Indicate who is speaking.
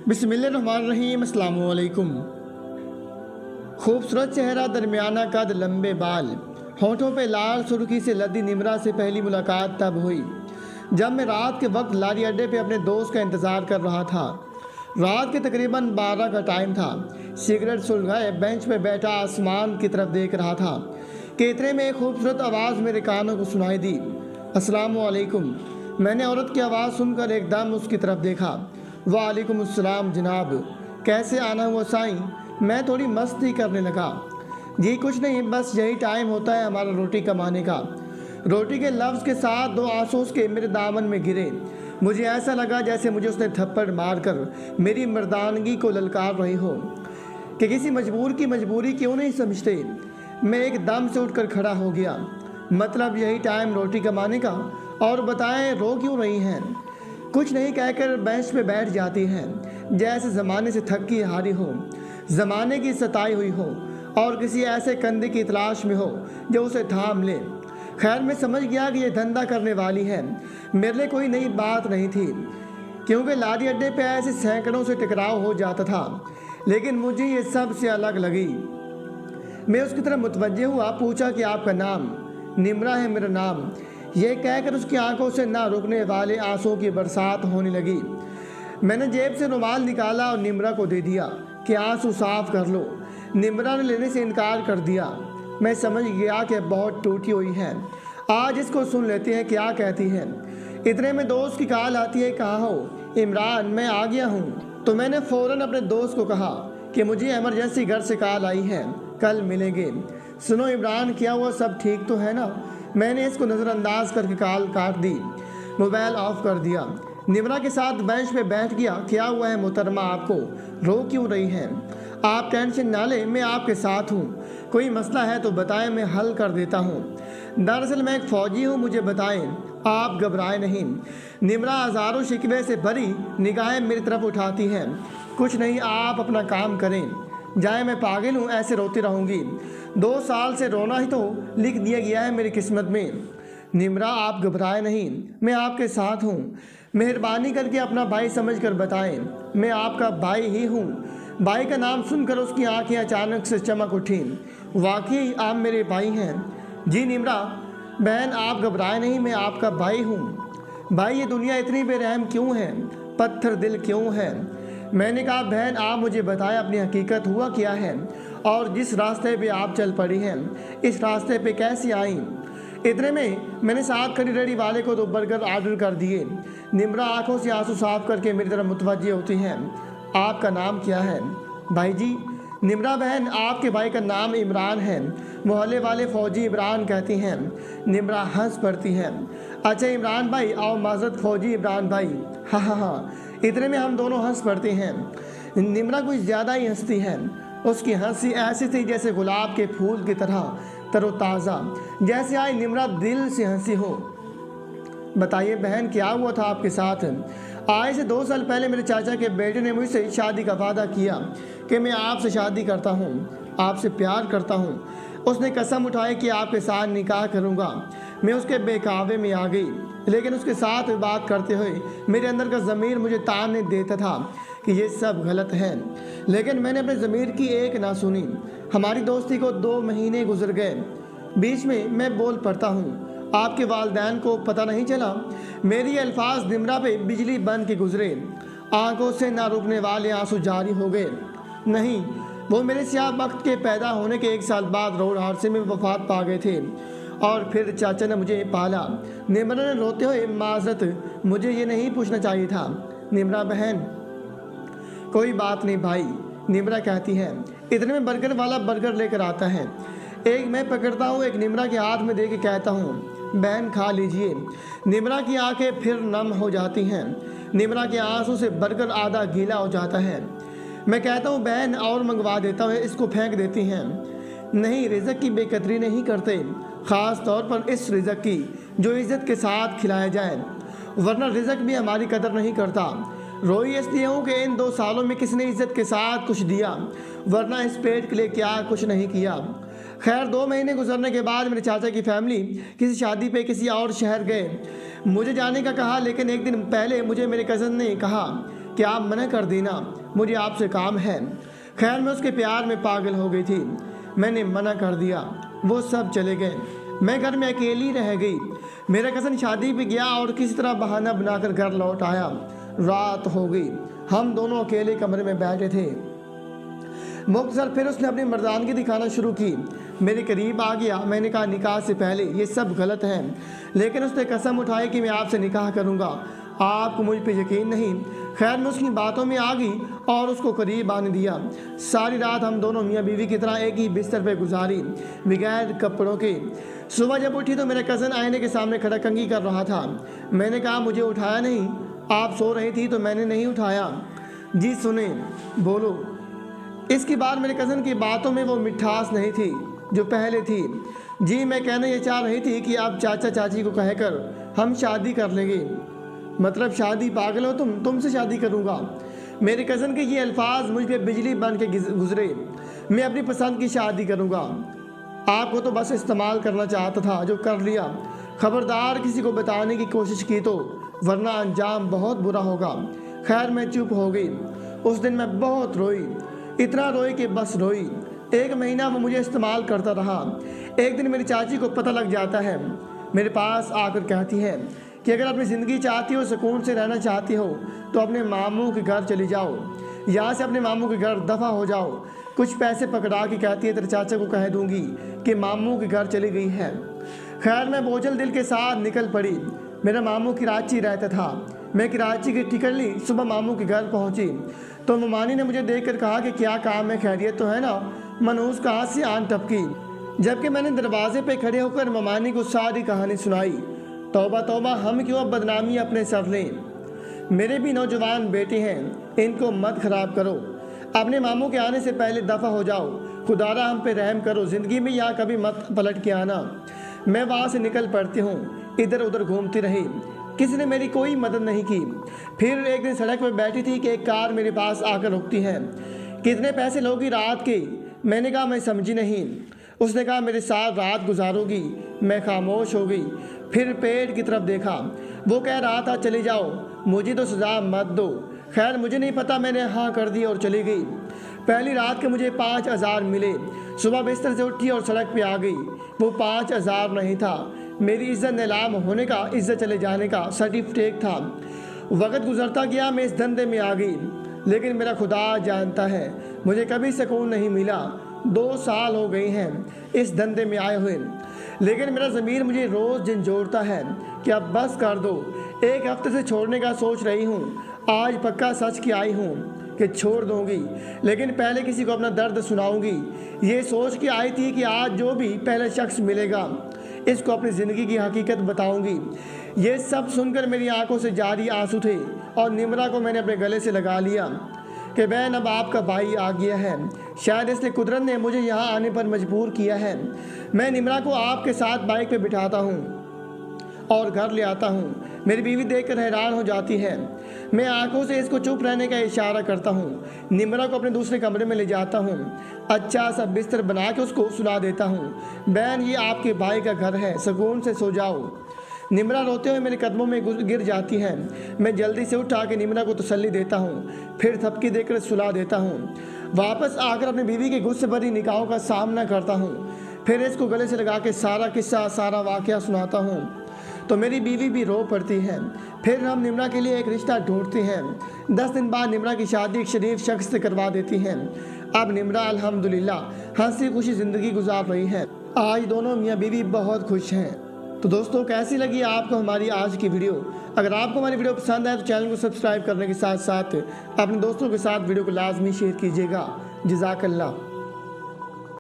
Speaker 1: बिस्मिल्लाहिर्रहमानिर्रहीम। अस्सलाम वालेकुम। खूबसूरत चेहरा, दरमियाना कद, लंबे बाल, होठों पे लाल सुर्खी से लदी निम्रा से पहली मुलाकात तब हुई जब मैं रात के वक्त लारी अड्डे पे अपने दोस्त का इंतज़ार कर रहा था। रात के तकरीबन 12 का टाइम था। सिगरेट सुलगाए बेंच पे बैठा आसमान की तरफ देख रहा था कि इतने में एक खूबसूरत आवाज़ मेरे कानों को सुनाई दी, अस्सलाम वालेकुम। मैंने औरत की आवाज़ सुनकर एकदम उसकी तरफ देखा। वालेकुम अस्सलाम जनाब, कैसे आना हुआ साईं। मैं थोड़ी मस्ती करने लगा। जी कुछ नहीं, बस यही टाइम होता है हमारा रोटी कमाने का। रोटी के लफ्ज़ के साथ दो आंसू उसके मेरे दामन में गिरे। मुझे ऐसा लगा जैसे मुझे उसने थप्पड़ मारकर मेरी मर्दानगी को ललकार रही हो कि किसी मजबूर की मजबूरी क्यों नहीं समझते। मैं एकदम से उठकर खड़ा हो गया। मतलब यही टाइम रोटी कमाने का, और बताएं रो क्यों रही हैं। कुछ नहीं कहकर बेंच पे बैठ जाती हैं जैसे ज़माने से थकी हारी हो, ज़माने की सताई हुई हो और किसी ऐसे कंधे की तलाश में हो जो उसे थाम ले। खैर मैं समझ गया कि ये धंधा करने वाली है। मेरे लिए कोई नई बात नहीं थी क्योंकि लारी अड्डे पे ऐसे सैकड़ों से टकराव हो जाता था, लेकिन मुझे ये सबसे अलग लगी। मैं उसकी तरफ मुतवज्जे हुआ, पूछा कि आपका नाम। निम्रा है मेरा नाम। यह कहकर उसकी आंखों से ना रुकने वाले आंसुओं की बरसात होने लगी। मैंने जेब से रुमाल निकाला और निम्रा को दे दिया कि आंसू साफ कर लो। निम्रा ने लेने से इनकार कर दिया। मैं समझ गया कि बहुत टूटी हुई है। आज इसको सुन लेते हैं क्या कहती है। इतने में दोस्त की कॉल आती है, कहाँ हो? इमरान, मैं आ गया हूँ। तो मैंने फ़ौरन अपने दोस्त को कहा कि मुझे इमरजेंसी घर से कॉल आई है, कल मिलेंगे। सुनो इमरान, क्या हुआ, सब ठीक तो है ना? मैंने इसको नज़रअंदाज करके कॉल काट दी, मोबाइल ऑफ कर दिया। निम्रा के साथ बेंच पे बैठ गया। क्या हुआ है मोहतरमा, आपको रो क्यों रही हैं? आप टेंशन ना लें, मैं आपके साथ हूँ। कोई मसला है तो बताएं, मैं हल कर देता हूँ। दरअसल मैं एक फ़ौजी हूँ, मुझे बताएं, आप घबराएं नहीं। निम्रा हज़ारों शिकवे से भरी निगाहें मेरी तरफ उठाती हैं। कुछ नहीं, आप अपना काम करें, जाए, मैं पागल हूँ, ऐसे रोती रहूँगी। 2 साल से रोना ही तो लिख दिया गया है मेरी किस्मत में। निम्रा, आप घबराएं नहीं, मैं आपके साथ हूँ। मेहरबानी करके अपना भाई समझकर बताएं, मैं आपका भाई ही हूँ। भाई का नाम सुनकर उसकी आंखें अचानक से चमक उठी। वाकई आप मेरे भाई हैं। जी निम्रा बहन, आप घबराएं नहीं, मैं आपका भाई हूँ। भाई, ये दुनिया इतनी बेरहम क्यों है, पत्थर दिल क्यों है? मैंने कहा बहन, आप मुझे बताएं अपनी हकीकत हुआ क्या है, और जिस रास्ते पे आप चल पड़ी हैं इस रास्ते पे कैसे आई? इतने में मैंने साथ खड़ी रेडी वाले को 2 बर्गर ऑर्डर कर दिए। निम्रा आंखों से आंसू साफ करके मेरी तरफ मुतवज्जे होती हैं। आपका नाम क्या है? भाई जी। निम्रा बहन, आपके भाई का नाम इमरान है, मोहल्ले वाले फ़ौजी इमरान कहती हैं। निम्रा हंस पड़ती है। अच्छा इमरान भाई, आओ माजरत फ़ौजी इमरान भाई। हाँ हाँ हाँ। इतने में हम दोनों हंस पड़ते हैं। निम्रा कुछ ज़्यादा ही हंसती है। उसकी हंसी ऐसी थी जैसे गुलाब के फूल की तरह तरोताज़ा, जैसे आई निम्रा दिल से हंसी हो। बताइए बहन, क्या हुआ था आपके साथ? आज से 2 साल पहले मेरे चाचा के बेटे ने मुझसे शादी का वादा किया कि मैं आपसे शादी करता हूँ, आपसे प्यार करता हूँ। उसने कसम उठाई कि आपके साथ निकाह करूँगा। मैं उसके बेकावे में आ गई, लेकिन उसके साथ बात करते हुए मेरे अंदर का ज़मीर मुझे ताने देता था कि ये सब गलत है, लेकिन मैंने अपने ज़मीर की एक ना सुनी। हमारी दोस्ती को 2 महीने गुजर गए। बीच में मैं बोल पड़ता हूँ, आपके वालिदैन को पता नहीं चला? मेरी अल्फाज निम्रा पे बिजली बन के गुजरे। आंखों से ना रुकने वाले आंसू जारी हो गए। नहीं, वो मेरे सियाह वक्त के पैदा होने के 1 साल बाद रोड हादसे में वफात पा गए थे, और फिर चाचा ने मुझे पाला। निम्रा ने रोते हुए, माजरत, मुझे ये नहीं पूछना चाहिए था। निम्रा बहन, कोई बात नहीं भाई, निम्रा कहती है। इतने में बर्गर वाला बर्गर लेकर आता है। एक मैं पकड़ता हूँ, एक निम्रा के हाथ में दे के कहता हूँ, बहन खा लीजिए। निम्रा की आंखें फिर नम हो जाती हैं। निम्रा के आंसू से बर्गर आधा गीला हो जाता है। मैं कहता हूँ बहन और मंगवा देता हूँ, इसको फेंक देती हैं। नहीं, रिज़्क की बेकदरी नहीं करते, ख़ास तौर पर इस रिज़्क की जो इज़्ज़त के साथ खिलाया जाए, वरना रिज़्क भी हमारी कदर नहीं करता। रोई इसलिए हूँ कि इन 2 सालों में किसने इज़्ज़त के साथ कुछ दिया, वरना इस पेट के लिए क्या कुछ नहीं किया। खैर 2 महीने गुजरने के बाद मेरे चाचा की फैमिली किसी शादी पे किसी और शहर गए। मुझे जाने का कहा, लेकिन एक दिन पहले मुझे मेरे कज़न ने कहा कि आप मना कर देना, मुझे आपसे काम है। खैर मैं उसके प्यार में पागल हो गई थी। मैंने मना कर दिया, वो सब चले गए। मैं घर में अकेली रह गई। मेरा कज़न शादी पे गया और किसी तरह बहाना बनाकर घर लौट आया। रात हो गई, हम दोनों अकेले कमरे में बैठे थे। मुख्तसर फिर उसने अपनी मर्दानगी दिखाना शुरू की। मेरे करीब आ गया। मैंने कहा निकाह से पहले ये सब गलत है, लेकिन उसने कसम उठाई कि मैं आपसे निकाह करूँगा। आपको मुझ पे यकीन नहीं। खैर मैं उसकी बातों में आ गई और उसको करीब आने दिया। सारी रात हम दोनों मियाँ बीवी की तरह एक ही बिस्तर पे गुजारी, बगैर कपड़ों के। सुबह जब उठी तो मेरा कज़न आईने के सामने खड़ा कंघी कर रहा था। मैंने कहा मुझे उठाया नहीं, आप सो रही थी तो मैंने नहीं उठाया। जी सुने, बोलो। इसके बाद मेरे कज़न की बातों में वो मिठास नहीं थी जो पहले थी। जी मैं कहना ये चाह रही थी कि आप चाचा चाची को कहकर हम शादी कर लेंगे। मतलब शादी? पागल हो तुमसे शादी करूँगा। मेरे कज़न के ये अल्फाज मुझ पे बिजली बन के गुजरे। मैं अपनी पसंद की शादी करूँगा। आपको तो बस इस्तेमाल करना चाहता था, जो कर लिया। खबरदार किसी को बताने की कोशिश की तो, वरना अंजाम बहुत बुरा होगा। खैर मैं चुप हो गई। उस दिन मैं बहुत रोई, इतना रोई कि बस रोई। 1 महीना वो मुझे इस्तेमाल करता रहा। एक दिन मेरी चाची को पता लग जाता है। मेरे पास आकर कहती है कि अगर अपनी ज़िंदगी चाहती हो, सुकून से रहना चाहती हो, तो अपने मामू के घर चली जाओ, यहाँ से अपने मामू के घर दफ़ा हो जाओ। कुछ पैसे पकड़ा के कहती है तेरे चाचा को कह दूंगी कि मामू के घर चली गई है। खैर मैं बोझल दिल के साथ निकल पड़ी। मेरा मामू कराची रहता था। मैं कराची की टिकट ली, सुबह मामू के घर पहुंची तो ममानी ने मुझे देखकर कहा कि क्या काम है, खैरियत तो है ना। मनूस कहाँ से आन टपकी, जबकि मैंने दरवाजे पे खड़े होकर ममानी को सारी कहानी सुनाई। तौबा तौबा, हम क्यों अब बदनामी अपने सर लें। मेरे भी नौजवान बेटे हैं, इनको मत खराब करो। अपने मामू के आने से पहले दफ़ा हो जाओ। खुदारा हम पे रहम करो, ज़िंदगी में यहाँ कभी मत पलट के आना। मैं वहाँ से निकल पड़ती हूँ, इधर उधर घूमती रही। किसी ने मेरी कोई मदद नहीं की। फिर एक दिन सड़क पर बैठी थी कि एक कार मेरे पास आकर रुकती है। कितने पैसे लोगी रात के? मैंने कहा मैं समझी नहीं। उसने कहा मेरे साथ रात गुजारोगी। मैं खामोश हो गई। फिर पेड़ की तरफ देखा, वो कह रहा था चले जाओ, मुझे तो सज़ा मत दो। खैर मुझे नहीं पता, मैंने हाँ कर दी और चली गई। पहली रात के मुझे 5,000 मिले। सुबह बिस्तर से उठी और सड़क पे आ गई। वो 5,000 नहीं था, मेरी इज्जत नीलाम होने का, इज्जत चले जाने का सर्टिफिकेट था। वक्त गुजरता गया, मैं इस धंधे में आ गई, लेकिन मेरा खुदा जानता है मुझे कभी सुकून नहीं मिला। 2 साल हो गए हैं इस धंधे में आए हुए, लेकिन मेरा ज़मीर मुझे रोज़ झंझोड़ता है कि अब बस कर दो। 1 हफ्ते से छोड़ने का सोच रही हूँ। आज पक्का सच के आई हूँ कि छोड़ दूँगी, लेकिन पहले किसी को अपना दर्द सुनाऊँगी। ये सोच के आई थी कि आज जो भी पहला शख्स मिलेगा इसको अपनी ज़िंदगी की हकीकत बताऊँगी। ये सब सुनकर मेरी आंखों से जारी आंसू थे और निमरा को मैंने अपने गले से लगा लिया कि बहन अब आपका भाई आ गया है। शायद इसलिए कुदरत ने मुझे यहाँ आने पर मजबूर किया है। मैं निमरा को आपके साथ बाइक पे बिठाता हूँ और घर ले आता हूँ। मेरी बीवी देखकर हैरान हो जाती है। मैं आंखों से इसको चुप रहने का इशारा करता हूँ। निमरा को अपने दूसरे कमरे में ले जाता हूँ। अच्छा सा बिस्तर बना के उसको सुला देता हूँ। बहन ये आपके भाई का घर है, सुकून से सो जाओ। निमरा रोते हुए मेरे कदमों में गिर जाती है। मैं जल्दी से उठा के निमरा को तसल्ली देता हूँ, फिर थपकी देकर सुला देता हूँ। वापस आकर अपनी बीवी के गुस्से भरी निगाहों का सामना करता हूँ। फिर इसको गले से लगा के सारा किस्सा, सारा वाक़या सुनाता हूँ तो मेरी बीवी भी रो पड़ती है। फिर हम निमरा के लिए एक रिश्ता ढूंढते हैं। 10 दिन बाद निमरा की शादी एक शरीफ शख्स से करवा देती हैं। अब निमरा अल्हम्दुलिल्लाह हंसी खुशी ज़िंदगी गुजार रही है। आज दोनों मियाँ बीवी बहुत खुश हैं। तो दोस्तों कैसी लगी आपको हमारी आज की वीडियो? अगर आपको हमारी वीडियो पसंद आए तो चैनल को सब्सक्राइब करने के साथ साथ अपने दोस्तों के साथ वीडियो को लाजमी शेयर कीजिएगा। जज़ाकल्लाह।